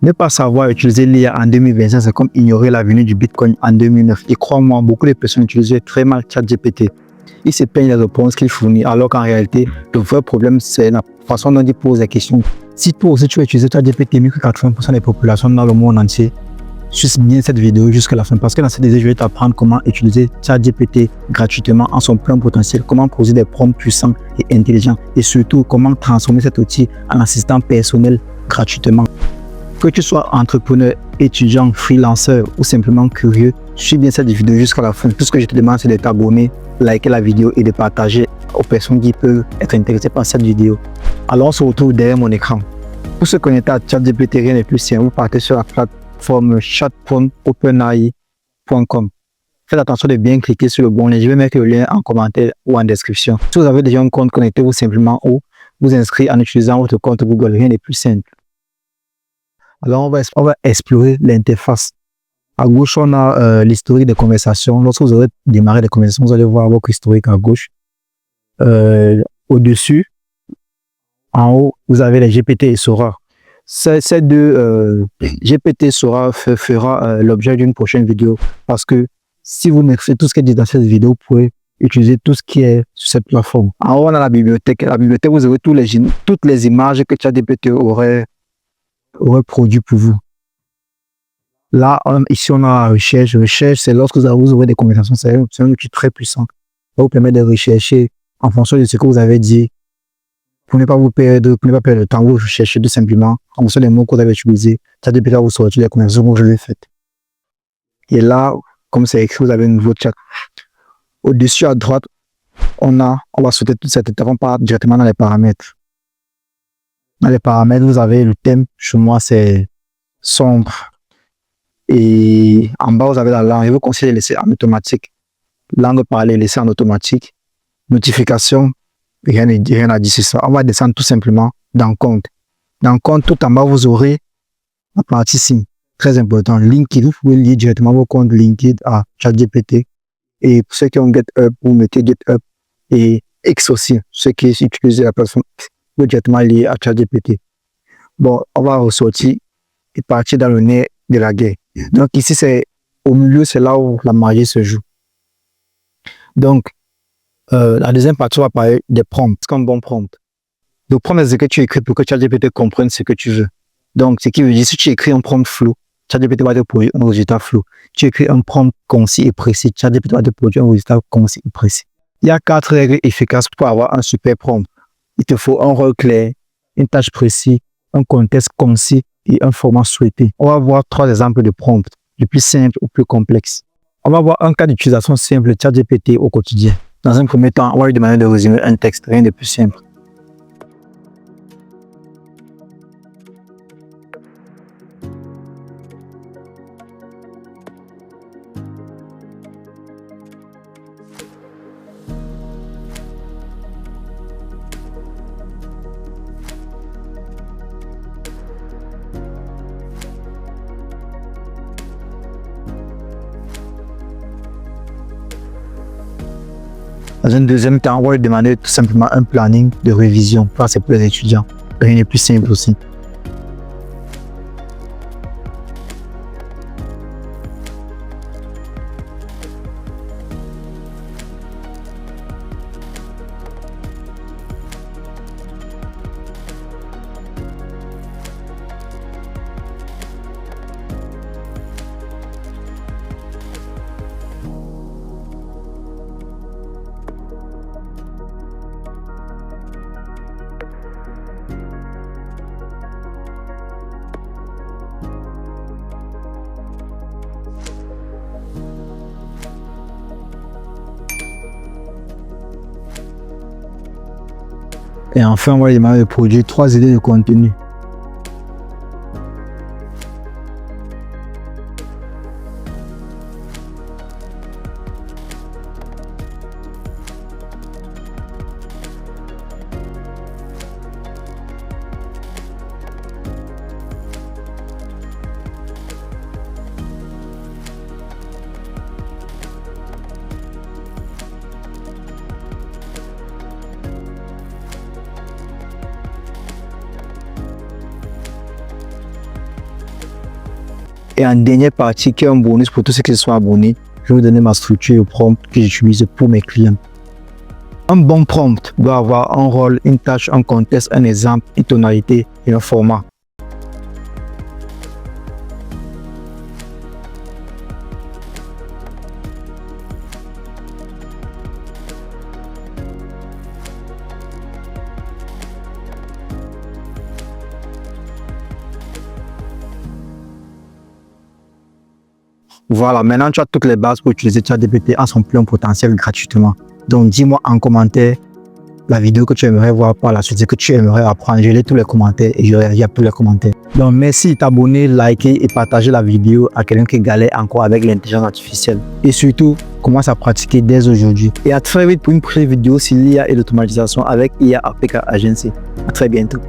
Ne pas savoir utiliser l'IA en 2025, c'est comme ignorer la venue du Bitcoin en 2009. Et crois-moi, beaucoup de personnes utilisaient très mal ChatGPT. Ils se plaignent des réponses qu'il fournit, alors qu'en réalité, le vrai problème, c'est la façon dont ils posent les questions. Si toi aussi tu vas utiliser ChatGPT, mieux que 80% des populations dans le monde entier, suis bien cette vidéo jusqu'à la fin, parce que dans cette vidéo, je vais t'apprendre comment utiliser ChatGPT gratuitement en son plein potentiel, comment poser des prompts puissants et intelligents, et surtout comment transformer cet outil en assistant personnel gratuitement. Que tu sois entrepreneur, étudiant, freelanceur ou simplement curieux, suis bien cette vidéo jusqu'à la fin. Tout ce que je te demande, c'est de t'abonner, liker la vidéo et de partager aux personnes qui peuvent être intéressées par cette vidéo. Alors, on se retrouve derrière mon écran. Pour se connecter à ChatGPT, rien n'est plus simple. Vous partez sur la plateforme chat.openai.com. Faites attention de bien cliquer sur le bon lien. Je vais mettre le lien en commentaire ou en description. Si vous avez déjà un compte, connectez-vous simplement ou vous inscrivez en utilisant votre compte Google. Rien n'est plus simple. Alors, on va explorer l'interface. À gauche, on a l'historique des conversations. Lorsque vous aurez démarré les conversations, vous allez voir votre historique à gauche. Au-dessus, en haut, vous avez les GPT et Sora. Ces deux GPT Sora fera l'objet d'une prochaine vidéo, parce que si vous maîtrisez tout ce qui est dit dans cette vidéo, vous pouvez utiliser tout ce qui est sur cette plateforme. En haut, on a la bibliothèque. La bibliothèque, vous aurez toutes les images que ChatGPT aurait produit pour vous. Là, ici, on a la recherche. Recherche, c'est lorsque vous aurez des conversations. C'est un outil très puissant. Ça vous permet de rechercher en fonction de ce que vous avez dit. Pour ne pas perdre de temps, vous recherchez tout simplement en fonction des mots que vous avez utilisés. Ça depuis là, vous sortez les conversations que je l'ai faites. Et là, comme c'est écrit, vous avez un nouveau chat. Au-dessus à droite, on va sauter toute cette étape. On part directement dans les paramètres. Dans les paramètres, vous avez le thème. Chez moi, c'est sombre. Et en bas, vous avez la langue. Je vous conseille de laisser en automatique. Langue parlée, laisser en automatique. Notification, rien à dire sur ça. On va descendre tout simplement dans compte. Dans compte, tout en bas, vous aurez la partie signe. Très important. LinkedIn, vous pouvez lier directement vos comptes LinkedIn à ChatGPT. Et pour ceux qui ont GitHub, vous mettez GitHub et X aussi. Ceux qui utilisent la plateforme X, vous directement lié à ChatGPT. Bon, on va ressortir et partir dans le nez de la guerre. Donc ici, c'est au milieu, c'est là où la magie se joue. Donc, la deuxième partie, on va parler des prompts. C'est comme bon prompt. Le prompt, c'est ce que tu écris pour que ChatGPT comprenne ce que tu veux. Donc, ce qui veut dire, si tu écris un prompt flou, ChatGPT va te produire un résultat flou. Tu écris un prompt concis et précis, ChatGPT va te produire un résultat concis et précis. Il y a 4 règles efficaces pour avoir un super prompt. Il te faut un rôle clair, une tâche précise, un contexte concis et un format souhaité. On va voir 3 exemples de prompts, du plus simple au plus complexe. On va voir un cas d'utilisation simple de ChatGPT au quotidien. Dans un premier temps, on va lui demander de résumer un texte, rien de plus simple. Dans un deuxième temps, on va lui demander tout simplement un planning de révision. Ça, c'est pour les étudiants. Rien n'est plus simple aussi. Et enfin, on va lui demander de produire 3 idées de contenu. Et en dernière partie, qui est un bonus pour tous ceux qui sont abonnés, je vais vous donner ma structure prompt que j'utilise pour mes clients. Un bon prompt doit avoir un rôle, une tâche, un contexte, un exemple, une tonalité et un format. Voilà, maintenant tu as toutes les bases pour utiliser ChatGPT en son plein potentiel gratuitement. Donc dis-moi en commentaire la vidéo que tu aimerais voir par la suite, ce que tu aimerais apprendre. Je lis tous les commentaires et je réagis à tous les commentaires. Donc merci de t'abonner, liker et partager la vidéo à quelqu'un qui galère encore avec l'intelligence artificielle. Et surtout, commence à pratiquer dès aujourd'hui. Et à très vite pour une prochaine vidéo sur l'IA et l'automatisation avec IA APK Agency. À très bientôt.